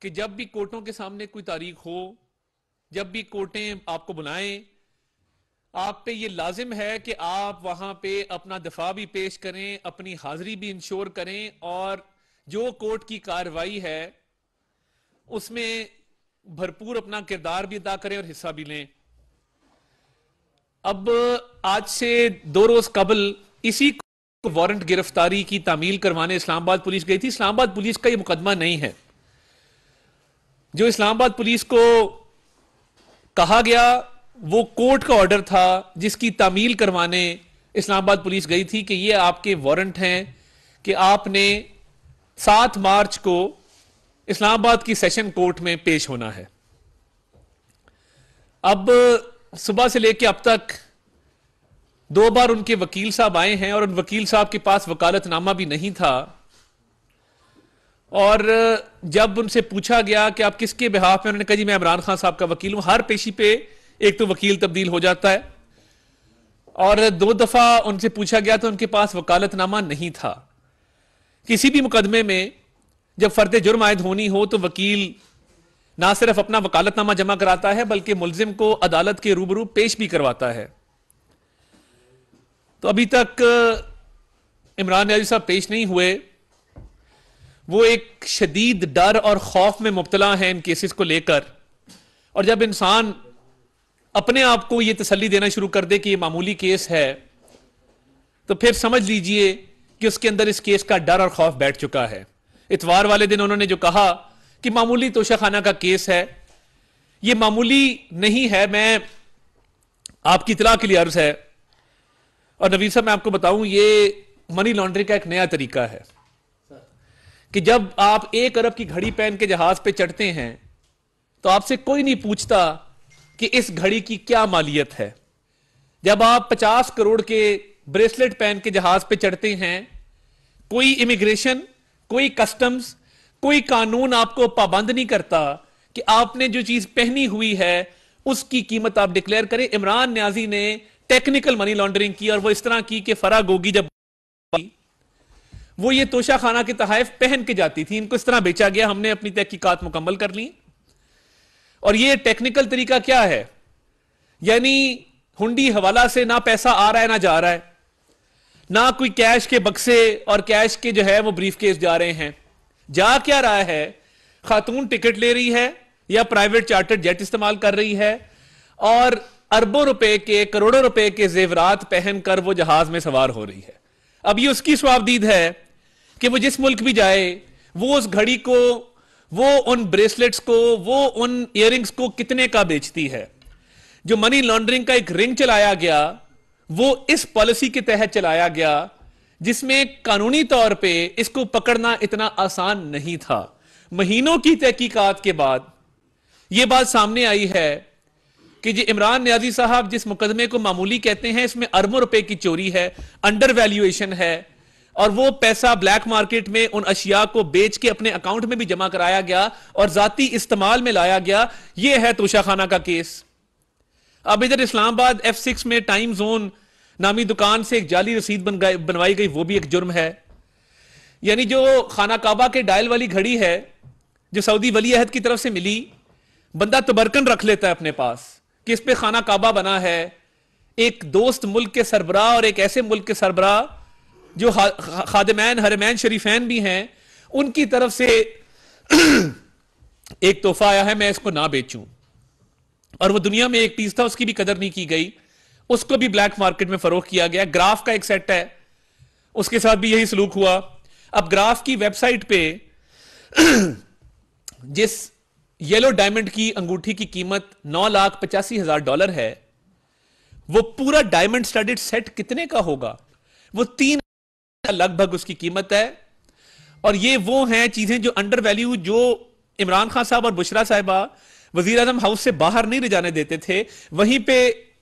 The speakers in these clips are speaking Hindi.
कि जब भी कोर्टों के सामने कोई तारीख हो, जब भी कोर्टें आपको बुलाएं, आप पे ये लाजिम है कि आप वहां पे अपना दफा भी पेश करें, अपनी हाजिरी भी इंश्योर करें और जो कोर्ट की कार्रवाई है उसमें भरपूर अपना किरदार भी अदा करें और हिस्सा भी लें। अब आज से 2 रोज कबल इसी को वारंट गिरफ्तारी की तामील करवाने इस्लामाबाद पुलिस गई थी। इस्लामाबाद पुलिस का यह मुकदमा नहीं है। जो इस्लामाबाद पुलिस को कहा गया वो कोर्ट का ऑर्डर था जिसकी तामील करवाने इस्लामाबाद पुलिस गई थी कि ये आपके वारंट हैं कि आपने 7 मार्च को इस्लामाबाद की सेशन कोर्ट में पेश होना है। अब सुबह से लेकर अब तक 2 बार उनके वकील साहब आए हैं और उन वकील साहब के पास वकालतनामा भी नहीं था। और जब उनसे पूछा गया कि आप किसके बिहाफ में, उन्होंने कहा जी मैं इमरान खान साहब का वकील हूं। हर पेशी पे एक तो वकील तब्दील हो जाता है। और 2 दफा उनसे पूछा गया तो उनके पास वकालतनामा नहीं था। किसी भी मुकदमे में जब फर्द जुर्म आयद होनी हो तो वकील ना सिर्फ अपना वकालतनामा जमा कराता है बल्कि मुल्जिम को अदालत के रूबरू पेश भी करवाता है। तो अभी तक इमरान नियाज़ी साहब पेश नहीं हुए। वो एक शदीद डर और खौफ में मुब्तला है इन केसेस को लेकर। और जब इंसान अपने आप को यह तसल्ली देना शुरू कर दे कि यह मामूली केस है तो फिर समझ लीजिए कि उसके अंदर इस केस का डर और खौफ बैठ चुका है। इतवार वाले दिन उन्होंने जो कहा कि मामूली तोशाखाना का केस है, यह मामूली नहीं है। मैं आपकी इतला के लिए अर्ज है। और नवीद साहब मैं आपको बताऊं, ये मनी लॉन्ड्रिंग का एक नया तरीका है कि जब आप 1 अरब की घड़ी पहन के जहाज पे चढ़ते हैं तो आपसे कोई नहीं पूछता कि इस घड़ी की क्या मालियत है। जब आप 50 करोड़ के ब्रेसलेट पहन के जहाज पे चढ़ते हैं, कोई इमिग्रेशन, कोई कस्टम्स, कोई कानून आपको पाबंद नहीं करता कि आपने जो चीज पहनी हुई है उसकी कीमत आप डिक्लेयर करें। इमरान नियाजी ने टेक्निकल मनी लॉन्ड्रिंग की और वो इस तरह की कि फरा गोगी जब वो ये तोशाखाना के तहफ पहन के जाती थी, इनको इस तरह बेचा गया। हमने अपनी तहकीकात मुकम्मल कर ली। और ये टेक्निकल तरीका क्या है, यानी हुंडी हवाला से ना पैसा आ रहा है ना जा रहा है, ना कोई कैश के बक्से और कैश के जो है वो ब्रीफकेस जा रहे हैं। जा क्या रहा है, खातून टिकट ले रही है या प्राइवेट चार्टर्ड जेट इस्तेमाल कर रही है और अरबों रुपए के, करोड़ों रुपए के जेवरात पहनकर वो जहाज में सवार हो रही है। अब ये उसकी स्वाबदीद है कि वो जिस मुल्क भी जाए वो उस घड़ी को, वो उन ब्रेसलेट्स को, वो उन इयररिंग्स को कितने का बेचती है। जो मनी लॉन्ड्रिंग का एक रिंग चलाया गया वो इस पॉलिसी के तहत चलाया गया जिसमें कानूनी तौर पे इसको पकड़ना इतना आसान नहीं था। महीनों की तहकीकात के बाद यह बात सामने आई है कि जी इमरान नियाजी साहब जिस मुकदमे को मामूली कहते हैं, इसमें अरबों रुपए की चोरी है, अंडर वैल्यूएशन है और वो पैसा ब्लैक मार्केट में उन अशिया को बेच के अपने अकाउंट में भी जमा कराया गया और जाती इस्तेमाल में लाया गया। यह है तोशाखाना का केस। अब इधर इस्लामाबाद F6 में टाइम जोन नामी दुकान से एक जाली रसीद बनवाई गई, वो भी एक जुर्म है। यानी जो खाना काबा के डायल वाली घड़ी है जो सऊदी वली अहद की तरफ से मिली, बंदा तबरकन रख लेता है अपने पास कि इस पे खाना काबा बना है। एक दोस्त मुल्क के सरबराह और एक ऐसे मुल्क के सरबराह जो खादिमैन हरमैन शरीफैन भी हैं, उनकी तरफ से एक तोहफा आया है, मैं इसको ना बेचूं। और वो दुनिया में एक पीस था, उसकी भी कदर नहीं की गई, उसको भी ब्लैक मार्केट में फरोख्त किया गया। ग्राफ का एक सेट है, उसके साथ भी यही सलूक हुआ। अब ग्राफ की वेबसाइट पे जिस येलो डायमंड की अंगूठी की कीमत $9,85,000 है, वो पूरा डायमंड स्टडीड सेट कितने का होगा? वो 3 लगभग उसकी कीमत है। और ये वो हैं चीजें जो अंडर वैल्यू, जो इमरान खान साहब और बुशरा साहिबा वजीर आजम हाउस से बाहर नहीं ले जाने देते थे। वहीं पे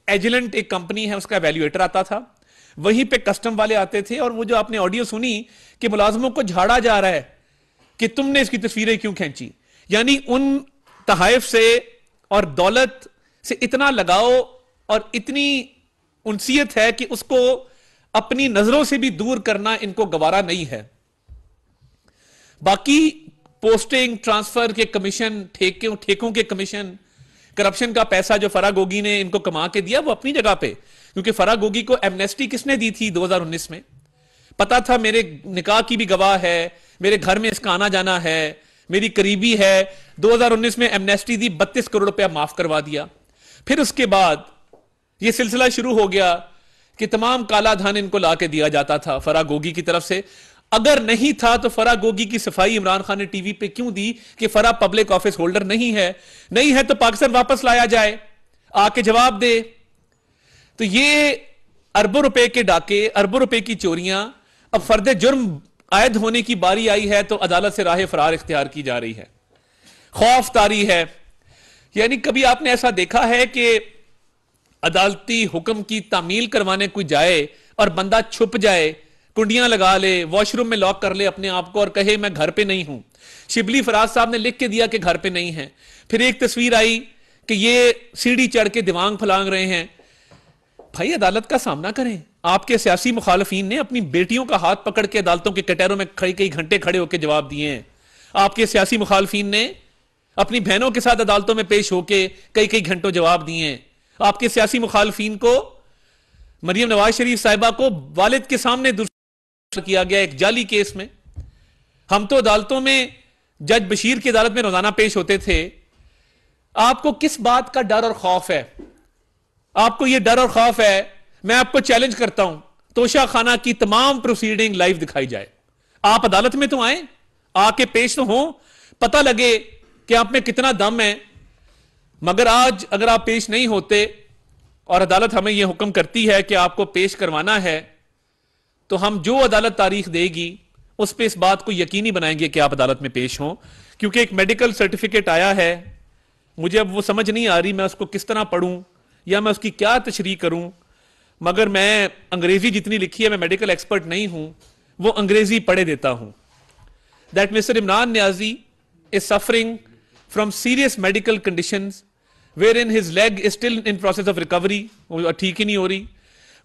एजिलेंट एक कंपनी है, उसका वैल्यूएटर आता था, वहीं पे कस्टम वाले आते थे। और वो जो आपने ऑडियो सुनी कि मुलाजमों को झाड़ा जा रहा है कि तुमने इसकी तस्वीरें क्यों खींची, यानी उन तहाइफ से और दौलत से इतना लगाओ और इतनी उनसियत है कि उसको अपनी नजरों से भी दूर करना इनको गवारा नहीं है। बाकी पोस्टिंग ट्रांसफर के कमीशन, ठेकों के कमीशन, करप्शन का पैसा जो फराह गोगी ने इनको कमा के दिया वो अपनी जगह पे, क्योंकि फराह गोगी को एमनेस्टी किसने दी थी 2019 में? पता था मेरे निकाह की भी गवाह है, मेरे घर में इसका आना जाना है, मेरी करीबी है। 2019 में एमनेस्टी दी, 32 करोड़ रुपया माफ करवा दिया। फिर उसके बाद यह सिलसिला शुरू हो गया कि तमाम काला धन इनको लाके दिया जाता था फराह गोगी की तरफ से। अगर नहीं था तो फराह गोगी की सफाई इमरान खान ने टीवी पे क्यों दी कि फराह पब्लिक ऑफिस होल्डर नहीं है? नहीं है तो पाकिस्तान वापस लाया जाए, आके जवाब दे। तो ये अरबों रुपए के डाके, अरबों रुपए की चोरियां, अब फर्द जुर्म आयद होने की बारी आई है तो अदालत से राह फरार इख्तियार की जा रही है, खौफ तारी है। यानी कभी आपने ऐसा देखा है कि अदालती हुक्म की तामील करवाने कोई जाए और बंदा छुप जाए, कुंडियां लगा ले, वॉशरूम में लॉक कर ले अपने आप को और कहे मैं घर पे नहीं हूं? शिबली फराज साहब ने लिख के दिया कि घर पे नहीं है। फिर एक तस्वीर आई कि ये सीढ़ी चढ़ के दिमाग फलांग रहे हैं। भाई अदालत का सामना करें। आपके सियासी मुखालफीन ने अपनी बेटियों का हाथ पकड़ के अदालतों के कटहरों में कई घंटे खड़े होकर जवाब दिए हैं। आपके सियासी मुखालफीन ने अपनी बहनों के साथ अदालतों में पेश होकर कई घंटों जवाब दिए हैं। आपके सियासी मुखालफीन को, मरियम नवाज शरीफ साहिबा को वालिद के सामने दुरुस्त किया गया एक जाली केस में। हम तो अदालतों में जज बशीर की अदालत में रोजाना पेश होते थे। आपको किस बात का डर और खौफ है? आपको यह डर और खौफ है? मैं आपको चैलेंज करता हूं, तोशा खाना की तमाम प्रोसीडिंग लाइव दिखाई जाए। आप अदालत में तो आए, आके पेश तो हो, पता लगे कि आप में कितना दम है। मगर आज अगर आप पेश नहीं होते और अदालत हमें यह हुक्म करती है कि आपको पेश करवाना है, तो हम जो अदालत तारीख देगी उस पर इस बात को यकीनी बनाएंगे कि आप अदालत में पेश हों। क्योंकि एक मेडिकल सर्टिफिकेट आया है, मुझे अब वो समझ नहीं आ रही मैं उसको किस तरह पढ़ूं या मैं उसकी क्या तशरीह करूं। मगर मैं अंग्रेजी जितनी लिखी है, मैं मेडिकल एक्सपर्ट नहीं हूं, वो अंग्रेजी पढ़े देता हूं। That mister Imran Niazi is suffering from serious medical conditions wherein his leg is still in process of recovery, ठीक ही नहीं हो रही,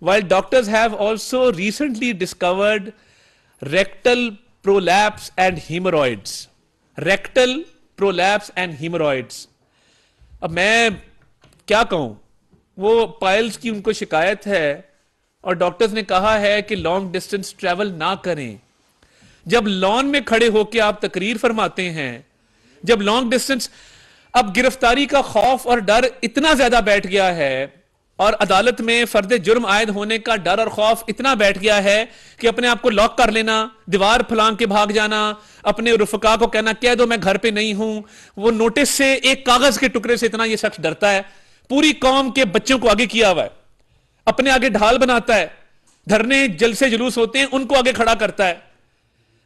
while doctors have also recently discovered rectal prolapse and hemorrhoids. Rectal prolapse and hemorrhoids. अब मैं क्या कहूं, वो पाइल्स की उनको शिकायत है और डॉक्टर्स ने कहा है कि लॉन्ग डिस्टेंस ट्रैवल ना करें। जब लॉन में खड़े होकर आप तकरीर फरमाते हैं, जब लॉन्ग डिस्टेंस, अब गिरफ्तारी का खौफ और डर इतना ज्यादा बैठ गया है और अदालत में फर्द जुर्म आयद होने का डर और खौफ इतना बैठ गया है कि अपने आप को लॉक कर लेना, दीवार फलांग के भाग जाना, अपने रुफका को कहना कह दो मैं घर पे नहीं हूं। वो नोटिस से, एक कागज के टुकड़े से इतना ये शख्स डरता है। पूरी कौम के बच्चों को आगे किया हुआ है, अपने आगे ढाल बनाता है, धरने जलसे जुलूस होते हैं उनको आगे खड़ा करता है।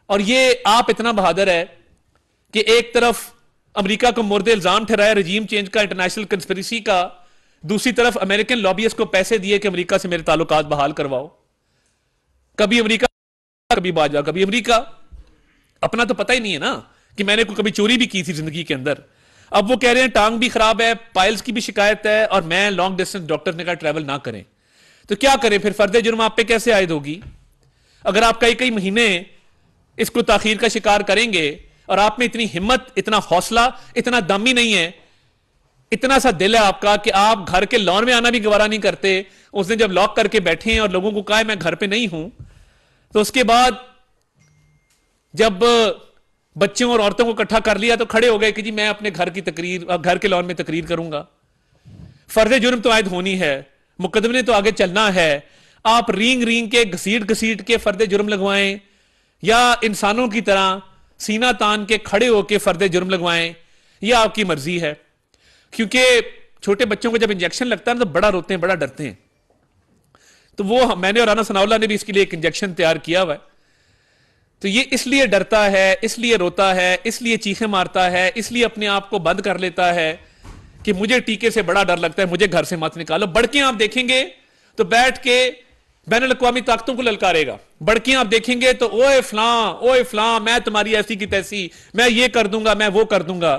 और ये आप इतना बहादुर है कि एक तरफ अमेरिका को मुर्दे इल्जाम ठहराया रजीम चेंज का, इंटरनेशनल कंस्पिरेसी का, दूसरी तरफ अमेरिकन लॉबियस्ट को पैसे दिए कि अमेरिका से मेरे ताल्लुकात बहाल करवाओ। कभी अमेरिका, कभी बाजवा, कभी अमेरिका। अपना तो पता ही नहीं है ना कि मैंने कोई कभी चोरी भी की थी जिंदगी के अंदर। अब वो कह रहे हैं टांग भी खराब है, पाइल्स की भी शिकायत है और मैं लॉन्ग डिस्टेंस, डॉक्टर ने कहा ट्रैवल ना करें। तो क्या करें फिर? फर्द जुर्म आप पे कैसे आयद होगी? अगर आप कई महीने इसको ताखीर का शिकार करेंगे और आप में इतनी हिम्मत, इतना हौसला, इतना दम ही नहीं है, इतना सा दिल है आपका कि आप घर के लॉन में आना भी गवारा नहीं करते। उसने जब लॉक करके बैठे हैं और लोगों को कहा है मैं घर पे नहीं हूं, तो उसके बाद जब बच्चों और औरतों को इकट्ठा कर लिया तो खड़े हो गए कि जी मैं अपने घर की तकरीर, घर के लॉन में तकरीर करूंगा। फर्ज जुर्म तो आयद होनी है, मुकदमे तो आगे चलना है। आप रींग के, घसीट के फर्द जुर्म लगवाएं या इंसानों की तरह सीना तान के खड़े होकर फर्द जुर्म लगवाएं, यह आपकी मर्जी है। क्योंकि छोटे बच्चों को जब इंजेक्शन लगता है ना तो बड़ा रोते हैं, बड़ा डरते हैं। तो वो मैंने और राना सनाउल्लाह ने भी इसके लिए एक इंजेक्शन तैयार किया हुआ है। तो ये इसलिए डरता है, इसलिए रोता है, इसलिए चीखें मारता है, इसलिए अपने आप को बंद कर लेता है कि मुझे टीके से बड़ा डर लगता है, मुझे घर से मत निकालो। बड़कियां आप देखेंगे तो बैठ के बैनुल अक़वामी ताकतों को ललकारेगा। बड़कियां आप देखेंगे तो ओए फलां, मैं तुम्हारी ऐसी की तैसी, मैं ये कर दूंगा, मैं वो कर दूंगा।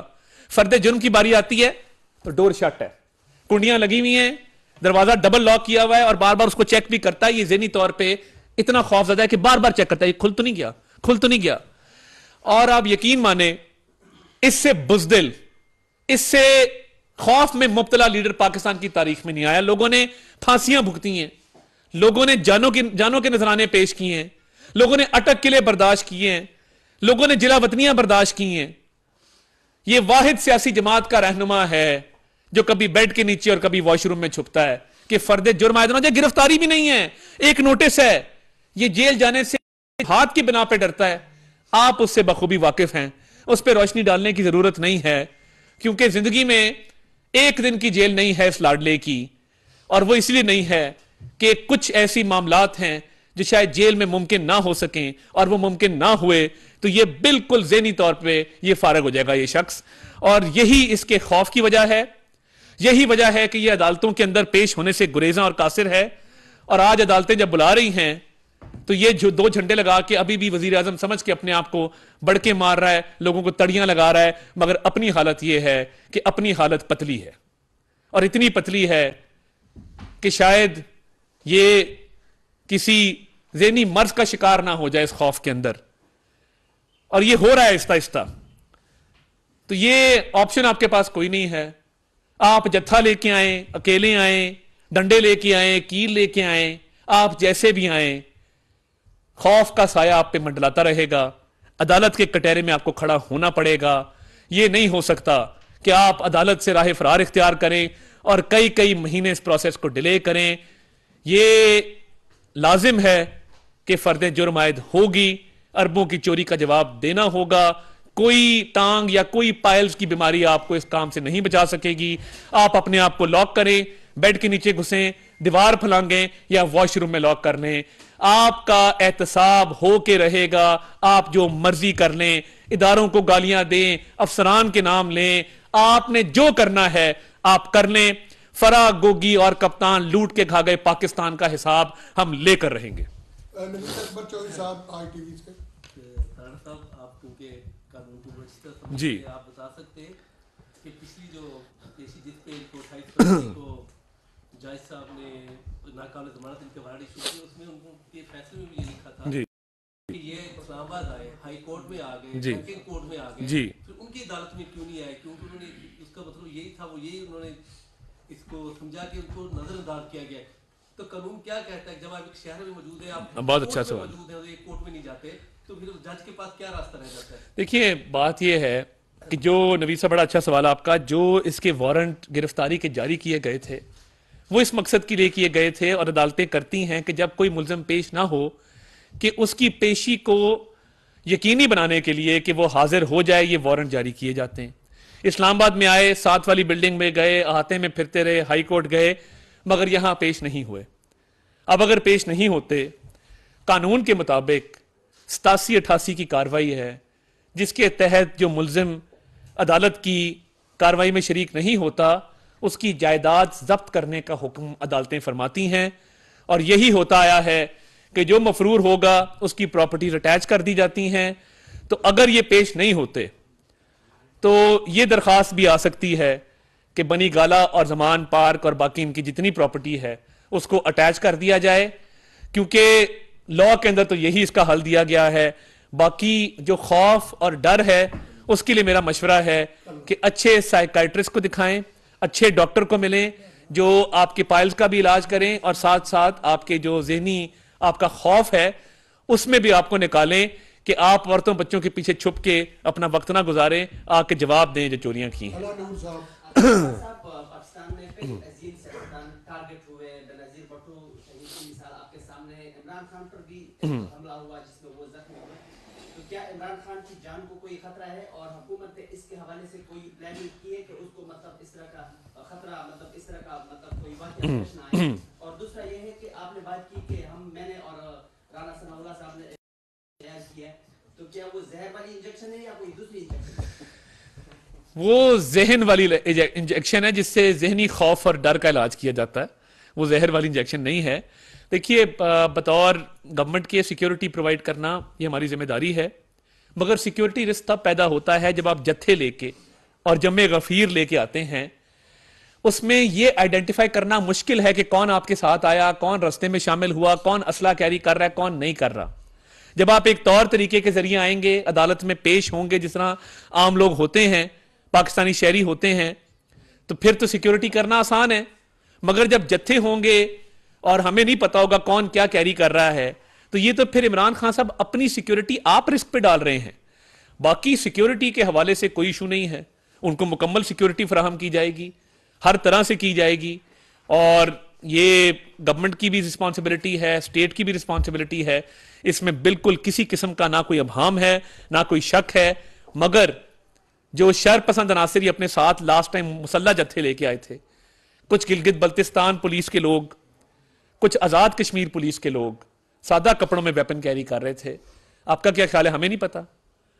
फर्द जुर्म की बारी आती है तो डोर शट है, कुंडियां लगी हुई हैं, दरवाजा डबल लॉक किया हुआ है और बार बार उसको चेक भी करता है। ये ज़हनी तौर पे इतना खौफज़दा है कि बार बार चेक करता है खुल तो नहीं गया। और आप यकीन माने इससे बुज़दिल, इससे खौफ में मुब्तला लीडर पाकिस्तान की तारीख में नहीं आया। लोगों ने फांसियां भुगती हैं, लोगों ने जानों के नजराने पेश किए हैं, लोगों ने अटक किले बर्दाश्त किए हैं, लोगों ने जिलावतनियां बर्दाश्त की हैं। यह वाहिद सियासी जमात का रहनुमा है जो कभी बेड के नीचे और कभी वॉशरूम में छुपता है कि फर्द जुर्म आयद ना, गिरफ्तारी भी नहीं है, एक नोटिस है, यह जेल जाने से हाथ की बिना पे डरता है। आप उससे बखूबी वाकिफ हैं, उस पर रोशनी डालने की जरूरत नहीं है, क्योंकि जिंदगी में एक दिन की जेल नहीं है इस लाडले की। और वो इसलिए नहीं है कि कुछ ऐसी मामलात हैं जो शायद जेल में मुमकिन ना हो सकें, और वो मुमकिन ना हुए तो ये बिल्कुल ज़हनी तौर पे ये फारग हो जाएगा ये शख्स। और यही इसके खौफ की वजह है, यही वजह है कि ये अदालतों के अंदर पेश होने से गुरेजा और कासिर है। और आज अदालतें जब बुला रही हैं तो ये जो दो झंडे लगा के अभी भी वजीर आजम समझ के अपने आप को बड़के मार रहा है, लोगों को तड़ियां लगा रहा है, मगर अपनी हालत यह है कि अपनी हालत पतली है, और इतनी पतली है कि शायद ये किसी ज़हनी मर्ज का शिकार ना हो जाए इस खौफ के अंदर। और ये हो रहा है आहिस्ता आहिस्ता। तो ये ऑप्शन आपके पास कोई नहीं है। आप जत्था लेके आए, अकेले आए, डंडे लेके आए, कील लेके आए, आप जैसे भी आए, खौफ का साया आप पे मंडलाता रहेगा। अदालत के कटहरे में आपको खड़ा होना पड़ेगा। यह नहीं हो सकता कि आप अदालत से राह फरार इख्तियार करें और कई कई महीने इस प्रोसेस को डिले करें। यह लाजिम है कि फर्द जुर्म आयद होगी, अरबों की चोरी का जवाब देना होगा। कोई टांग या कोई पाइल्स की बीमारी आपको इस काम से नहीं बचा सकेगी। आप अपने आप को लॉक करें, बेड के नीचे घुसें, दीवार फलांगें या वॉशरूम में लॉक कर लें। आपका एहतसाब हो के रहेगा। आप जो मर्जी कर लें, इदारों को गालियां दें, अफसरान के नाम लें, आपने जो करना है आप कर लें। फराह गोगी और कप्तान लूट के खा गए पाकिस्तान का हिसाब हम लेकर रहेंगे। जी आप बता सकते हैं कि पिछली जो केसी जिस पे इनको 28 को जज साहब ने नाकाबिल जमानत इनके वारंट इशू किए, उसमें उनके फैसले में भी ये लिखा था जी कि ये इस्लामाबाद आए, हाई कोर्ट में आ गए, जी बैंकिंग कोर्ट में आ गए, जी फिर उनकी अदालत में क्यों नहीं आए? क्योंकि उन्होंने उसका मतलब यही था, वो यही उन्होंने इसको समझा कि उनको नजरअंदाज किया गया। तो कानून क्या कहता है, जब आप एक शहर में मौजूद है, आप बहुत अच्छा सवाल मौजूद है, एक कोर्ट में नहीं जाते, तो फिर जज के पास क्या रास्ता रह जाता है? देखिए, बात यह है कि जो नवीद साहब, बड़ा अच्छा सवाल आपका, जो इसके वारंट गिरफ्तारी के जारी किए गए थे वो इस मकसद के लिए किए गए थे, और अदालतें करती हैं कि जब कोई मुल्ज़िम पेश ना हो कि उसकी पेशी को यकीनी बनाने के लिए कि वो हाजिर हो जाए, ये वारंट जारी किए जाते हैं। इस्लामाबाद में आए, 7 वाली बिल्डिंग में गए, अहाते में फिरते रहे, हाई कोर्ट गए, मगर यहां पेश नहीं हुए। अब अगर पेश नहीं होते, कानून के मुताबिक 87-88 की कार्रवाई है जिसके तहत जो मुल्जिम अदालत की कार्रवाई में शरीक नहीं होता उसकी जायदाद जब्त करने का हुक्म अदालतें फरमाती हैं। और यही होता आया है कि जो मफरूर होगा उसकी प्रॉपर्टीज अटैच कर दी जाती हैं। तो अगर ये पेश नहीं होते तो ये दरख्वास्त भी आ सकती है कि बनी गाला और जमान पार्क और बाकी इनकी जितनी प्रॉपर्टी है उसको अटैच कर दिया जाए, क्योंकि लॉ के अंदर तो यही इसका हल दिया गया है। बाकी जो खौफ और डर है उसके लिए मेरा मशवरा है कि अच्छे साइकाइट्रिस्ट को दिखाएं, अच्छे डॉक्टर को मिलें जो आपके पाइल्स का भी इलाज करें, और साथ साथ आपके जो ज़हनी आपका खौफ है उसमें भी आपको निकालें कि आप औरतों बच्चों के पीछे छुप के अपना वक्त ना गुजारें, आके जवाब दें जो चोरियां की हैं। पाकिस्तान में कई अजीम सियासतदान टारगेट हुए, बेनज़ीर भुट्टो शहीद की मिसाल आपके सामने है, इमरान खान पर भी हमला हुआ जिसमें वो जख्मी हुए। तो क्या इमरान खान की जान को कोई खतरा है, और हुकूमत ने इसके हवाले से कोई प्लानिंग की है कि उसको मतलब इस तरह का खतरा, मतलब इस तरह का मतलब कोई वाक़या पेश ना आए? और दूसरा ये है कि आपने बात की कि मैंने और राना सनाउल्लाह साहब ने तैयार किया, तो क्या वो जहर वाली इंजेक्शन है या कोई दूसरी इंजेक्शन? वो जहन वाली इंजेक्शन है जिससे जहनी खौफ और डर का इलाज किया जाता है, वो जहर वाली इंजेक्शन नहीं है। देखिए, बतौर गवर्नमेंट के सिक्योरिटी प्रोवाइड करना ये हमारी जिम्मेदारी है, मगर सिक्योरिटी रिस्क तब पैदा होता है जब आप जत्थे लेके और जमे गफीर लेके आते हैं। उसमें ये आइडेंटिफाई करना मुश्किल है कि कौन आपके साथ आया, कौन रास्ते में शामिल हुआ, कौन असला कैरी कर रहा है, कौन नहीं कर रहा। जब आप एक तौर तरीके के जरिए आएंगे, अदालत में पेश होंगे जिस तरह आम लोग होते हैं, पाकिस्तानी शहरी होते हैं, तो फिर तो सिक्योरिटी करना आसान है। मगर जब जत्थे होंगे और हमें नहीं पता होगा कौन क्या कैरी कर रहा है, तो ये तो फिर इमरान खान साहब अपनी सिक्योरिटी आप रिस्क पे डाल रहे हैं। बाकी सिक्योरिटी के हवाले से कोई इशू नहीं है, उनको मुकम्मल सिक्योरिटी फराहम की जाएगी, हर तरह से की जाएगी। और ये गवर्नमेंट की भी रिस्पॉन्सिबिलिटी है, स्टेट की भी रिस्पॉन्सिबिलिटी है, इसमें बिल्कुल किसी किस्म का ना कोई अभाम है, ना कोई शक है। मगर जो शर पसंद अनासर अपने साथ लास्ट टाइम मुसल्ला जत्थे लेके आए थे, कुछ गिलगित बल्तिस्तान पुलिस के लोग, कुछ आजाद कश्मीर पुलिस के लोग सादा कपड़ों में वेपन कैरी कर रहे थे। आपका क्या ख्याल है? हमें नहीं पता,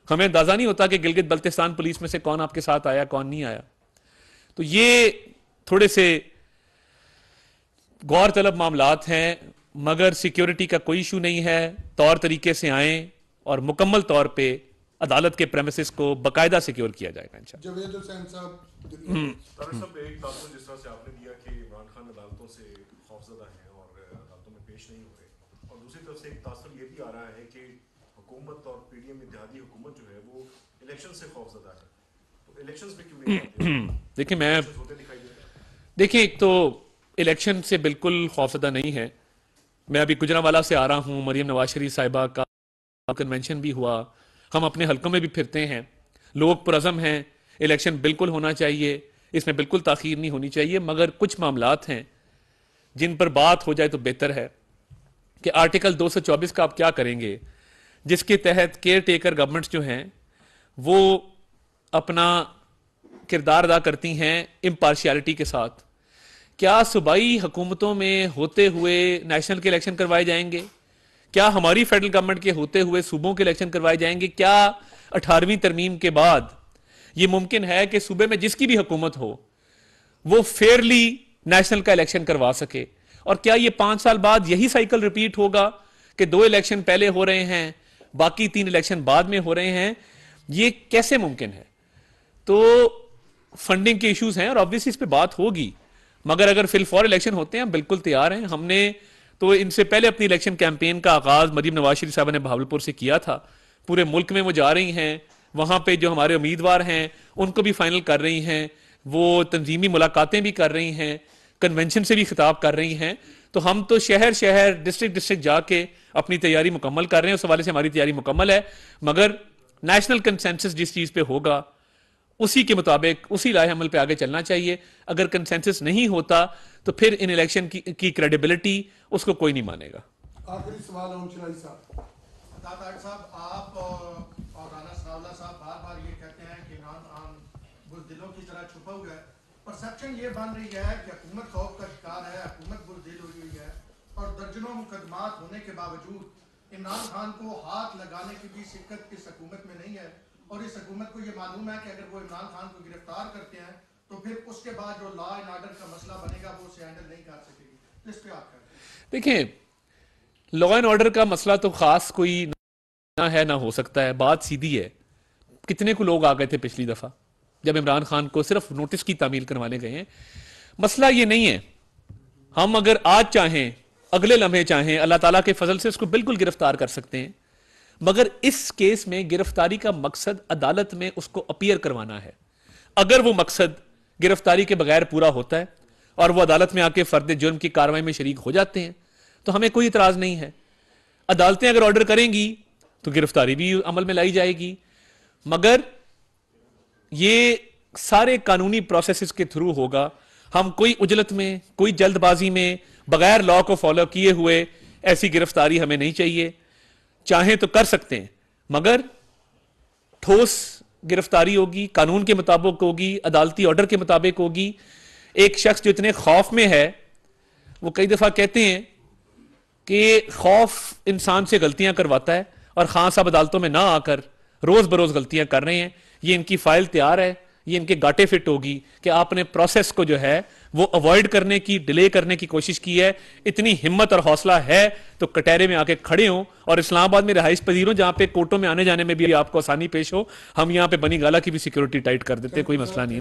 हमें अंदाजा नहीं होता कि गिलगित बल्तिस्तान पुलिस में से कौन आपके साथ आया, कौन नहीं आया। तो ये थोड़े से गौर तलब मामलात हैं, मगर सिक्योरिटी का कोई इशू नहीं है। तौर तरीके से आए और मुकम्मल तौर पे अदालत के प्रेमिसेस को बाकायदा सिक्योर किया जाएगा इंशाअल्लाह। जवेद हुसैन साहब, एक तासुर जिस तरह से आपने दिया कि इमरान खान अदालतों से खौफजदा हैं और अदालतों में पेश नहीं हो रहे, और दूसरी तरफ से एक तासुर ये भी आ रहा है कि हुकूमत और पीडीएम इत्तेहादी हुकूमत जो है वो इलेक्शन से खौफजदा है, तो इलेक्शंस में क्यों नहीं आती? देखिए एक तो इलेक्शन से बिल्कुल खौफजदा नहीं है। मैं अभी गुजरांवाला से आ रहा हूं, मरियम नवाज शरीफ साहिबा का कन्वेंशन भी हुआ, हम अपने हलकों में भी फिरते हैं, लोग पुरज़म हैं, इलेक्शन बिल्कुल होना चाहिए, इसमें बिल्कुल ताख़ीर नहीं होनी चाहिए। मगर कुछ मामलात हैं जिन पर बात हो जाए तो बेहतर है कि आर्टिकल 224 का आप क्या करेंगे, जिसके तहत केयर टेकर गवर्नमेंट्स जो हैं वो अपना किरदार अदा करती हैं इम्पार्शियलिटी के साथ। क्या सूबाई हुकूमतों में होते हुए नेशनल के इलेक्शन करवाए जाएंगे? क्या हमारी फेडरल गवर्नमेंट के होते हुए सूबों के इलेक्शन करवाए जाएंगे? क्या 18वीं तरमीम के बाद यह मुमकिन है कि सूबे में जिसकी भी हुकूमत हो वो फेयरली नेशनल का इलेक्शन करवा सके? और क्या ये 5 साल बाद यही साइकिल रिपीट होगा कि 2 इलेक्शन पहले हो रहे हैं, बाकी 3 इलेक्शन बाद में हो रहे हैं? ये कैसे मुमकिन है? तो फंडिंग के इश्यूज हैं और ऑब्वियसली इस पर बात होगी। मगर अगर फिल फॉर इलेक्शन होते हैं, हम बिल्कुल तैयार हैं। हमने तो इनसे पहले अपनी इलेक्शन कैंपेन का आगाज मरियम नवाज शरीफ साहब ने भावलपुर से किया था। पूरे मुल्क में वो जा रही हैं, वहां पे जो हमारे उम्मीदवार हैं उनको भी फाइनल कर रही हैं, वो तंजीमी मुलाकातें भी कर रही हैं, कन्वेंशन से भी खिताब कर रही हैं। तो हम तो शहर शहर डिस्ट्रिक्ट डिस्ट्रिक्ट जाके अपनी तैयारी मुकम्मल कर रहे हैं। उस हवाले से हमारी तैयारी मुकम्मल है। मगर नेशनल कंसेंसस जिस चीज पे होगा उसी के मुताबिक, उसी लाए अमल पे आगे चलना चाहिए। अगर कंसेंसस नहीं होता तो फिर इन इलेक्शन की क्रेडिबिलिटी उसको कोई नहीं मानेगा। आखिरी सवाल ओम शराई साहब। साहब, आप और राना सनाउल्लाह साहब बार बार ये कहते हैं कि इमरान खान बुज़दिलों की तरह छुपा हुआ है। परसेप्शन ये बन रही है कि हुकूमत खौफ का शिकार है, हुकूमत बुज़दिल हुई हुई है, और दर्जनों मुकदमात होने के बावजूद इमरान खान को हाथ लगाने की भी शिक्कत इस हुकूमत में नहीं है। और इस हुकूमत को ये मालूम है कि अगर वो इमरान खान को गिरफ्तार करते हैं तो फिर उसके बाद जो लॉ एंड ऑर्डर का मसला बनेगा वो उसे हैंडल नहीं कर सकेगी। इस पे आप देखिए, लॉ एंड ऑर्डर का मसला तो खास कोई ना है ना हो सकता है। बात सीधी है, कितने को लोग आ गए थे पिछली दफा जब इमरान खान को सिर्फ नोटिस की तामील करवाने गए हैं। मसला ये नहीं है, हम अगर आज चाहें, अगले लम्हे चाहें, अल्लाह ताला के फजल से उसको बिल्कुल गिरफ्तार कर सकते हैं। मगर इस केस में गिरफ्तारी का मकसद अदालत में उसको अपीयर करवाना है। अगर वो मकसद गिरफ्तारी के बगैर पूरा होता है और वो अदालत में आके फर्द जुर्म की कार्रवाई में शरीक हो जाते हैं तो हमें कोई इतराज नहीं है। अदालतें अगर ऑर्डर करेंगी तो गिरफ्तारी भी अमल में लाई जाएगी। मगर ये सारे कानूनी प्रोसेसेस के थ्रू होगा। हम कोई उजलत में, कोई जल्दबाजी में, बगैर लॉ को फॉलो किए हुए ऐसी गिरफ्तारी हमें नहीं चाहिए। चाहें तो कर सकते हैं, मगर ठोस गिरफ्तारी होगी, कानून के मुताबिक होगी, अदालती ऑर्डर के मुताबिक होगी। एक शख्स जो इतने खौफ में है, वो कई दफा कहते हैं कि खौफ इंसान से गलतियां करवाता है, और खान साहब अदालतों में ना आकर रोज बरोज गलतियां कर रहे हैं। ये इनकी फाइल तैयार है, ये इनके गाटे फिट होगी कि आपने प्रोसेस को जो है वो अवॉइड करने की, डिले करने की कोशिश की है। इतनी हिम्मत और हौसला है तो कटहरे में आके खड़े हों और इस्लामाबाद में रिहाइश पजीर हो, जहां पे कोर्टों में आने जाने में भी आपको आसानी पेश हो। हम यहां पे बनी गाला की भी सिक्योरिटी टाइट कर देते, कोई मसला नहीं है।